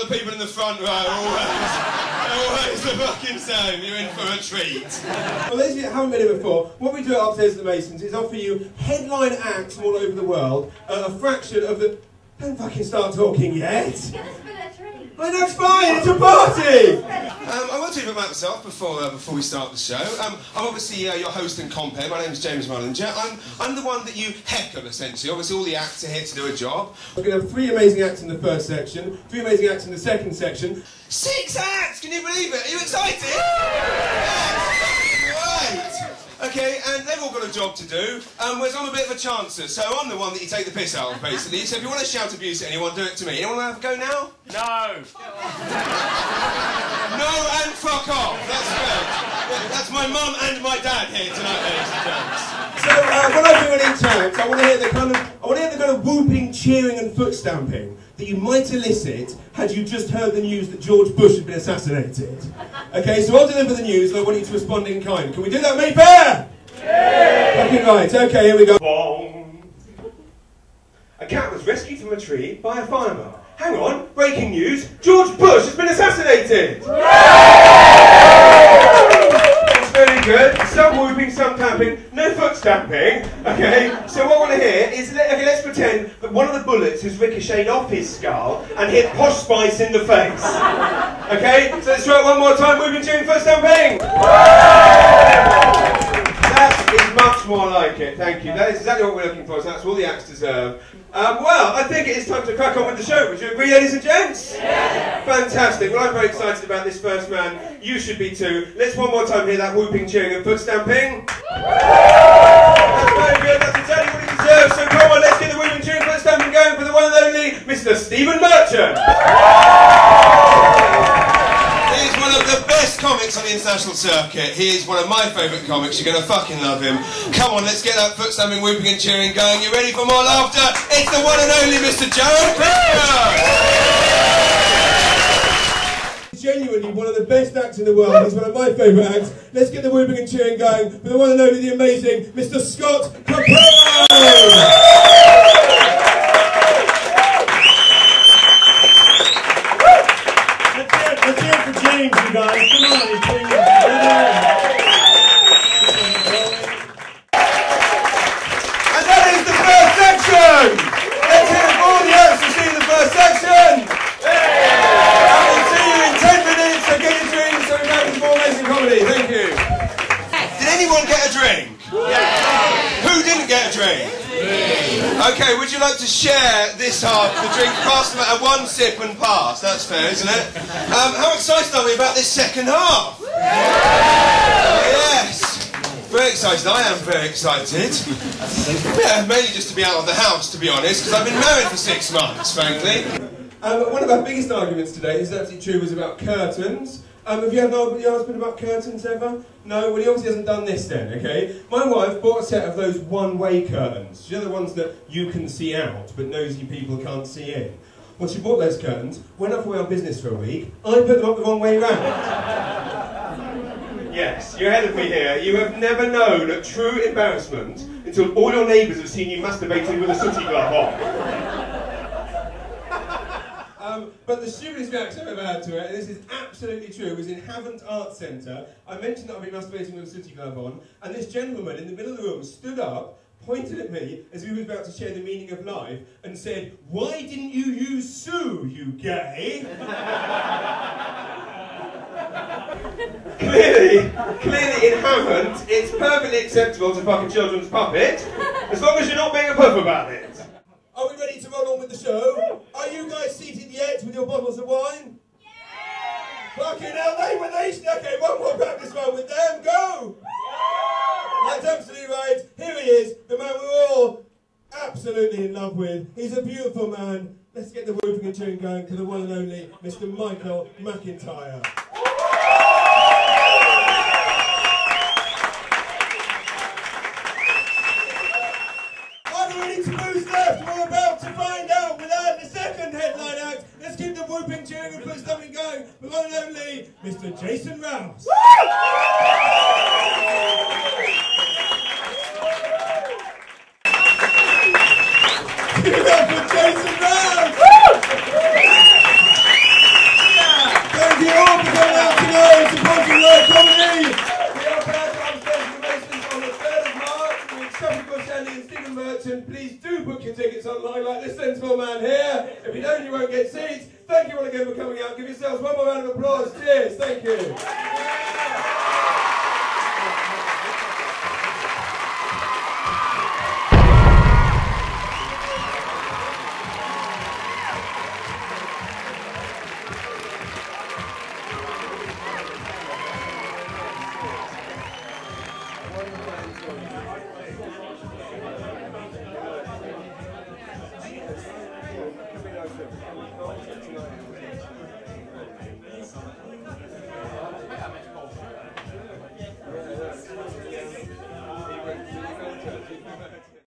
the people in the front row, always the fucking same. You're in for a treat. Well, those of you that haven't been here before, what we do upstairs at the Masons is offer you headline acts from all over the world at a fraction of the... Don't fucking start talking yet. I know, it's fine, it's a party! I want to tell you about myself before we start the show. I'm obviously your host and compere. My name's James Mullinger. I'm the one that you heckle, essentially. Obviously, all the acts are here to do a job. We're going to have 3 amazing acts in the first section, 3 amazing acts in the second section. 6 acts! Can you believe it? Are you excited? Yes! Right! Okay, and they've all got a job to do, whereas I'm a bit of a chancer, so I'm the one that you take the piss out of, basically. So if you want to shout abuse at anyone, do it to me. Anyone want to have a go now? No! No and fuck off! That's good. That's my mum and my dad here tonight, ladies and gents. So, what I do in each act, I want to hear the kind of whooping, cheering and foot stamping that you might elicit had you just heard the news that George Bush had been assassinated. Okay, so I'll deliver the news and I want you to respond in kind. Can we do that, Mayfair? Yeah! Fucking right, okay, here we go. Bong. A cat was rescued from a tree by a farmer. Hang on, breaking news, George Bush has been assassinated! That's very good. Some whooping, some tapping, no foot stamping. Okay, so what I want to hear is, let's pretend that one of the bullets has ricocheted off his skull and hit Posh Spice in the face. Okay, so let's try it one more time, whooping, cheering, foot stamping! That is much more like it, thank you. That is exactly what we're looking for, so that's all the acts deserve. Well, I think it is time to crack on with the show. Would you agree, ladies and gents? Yeah. Fantastic. Well, I'm very excited about this first man. You should be too. Let's one more time hear that whooping, cheering and foot stamping. That's very good. That's exactly what he deserves. So come on, let's get the whooping, cheering, foot stamping going for the one and only Mr. Stephen Merchant. He's one of the best comics on the international circuit. He is one of my favourite comics. You're going to fucking love him. Come on, let's get that foot stamping, whooping and cheering going. You ready for more laughter? It's the one and only Mr. Joe Pitcher! Genuinely one of the best acts in the world. He's one of my favourite acts. Let's get the whooping and cheering going for the one and only, the amazing Mr. Scott Capurro! Let's hear it for James, you guys. Come on, he's doing it. And that is the first section! Let's hear it for all the acts to see the first section! I will see you in 10 minutes, so get your drinks, so we're back to more amazing comedy. Thank you. Did anyone get a drink? Yeah. Who didn't get a drink? Okay, would you like to share this half of the drink? Pass them at 1 sip and pass. That's fair, isn't it? How excited are we about this second half? Yes. Very excited. I am very excited. Yeah, mainly just to be out of the house, to be honest, because I've been married for 6 months, frankly. One of our biggest arguments today, is absolutely true, was about curtains. Have you ever argued with your husband about curtains ever? No? Well, he obviously hasn't done this then, okay? My wife bought a set of those one-way curtains. You know the ones that you can see out, but nosy people can't see in? Well, she bought those curtains, went off away on business for a week, I put them up the wrong way round. Yes, you're ahead of me here. You have never known true embarrassment until all your neighbours have seen you masturbating with a sooty glove on. But the stupidest reaction I've ever had to it, and this is absolutely true, was in Havant Arts Centre. I mentioned that I've been masturbating with a sooty glove on, and this gentleman in the middle of the room stood up, pointed at me as we were about to share the meaning of life, and said, "Why didn't you use Sue, you gay?" Clearly in Havant, it's perfectly acceptable to fuck a children's puppet, as long as you're not being a puff about it. Are we ready to roll on with the show? Are you guys seated yet with your bottles of wine? Yeah! Fucking hell, they were they. Okay, one more practice round with them. Go! Yeah! That's absolutely right. Here he is, the man we're all absolutely in love with. He's a beautiful man. Let's get the whooping and cheering going to the one and only Mr. Michael McIntyre. We're about to find out without the second headline act. Let's keep the whooping, cheering and foot stamping going. The one and only Mr. Jason Rouse. Give it up for Jason Rouse. Sandy and Stephen Merchant, please do book your tickets online like this sensible man here. If you don't, you won't get seats. Thank you all again for coming out. Give yourselves one more round of applause. Cheers. Thank you.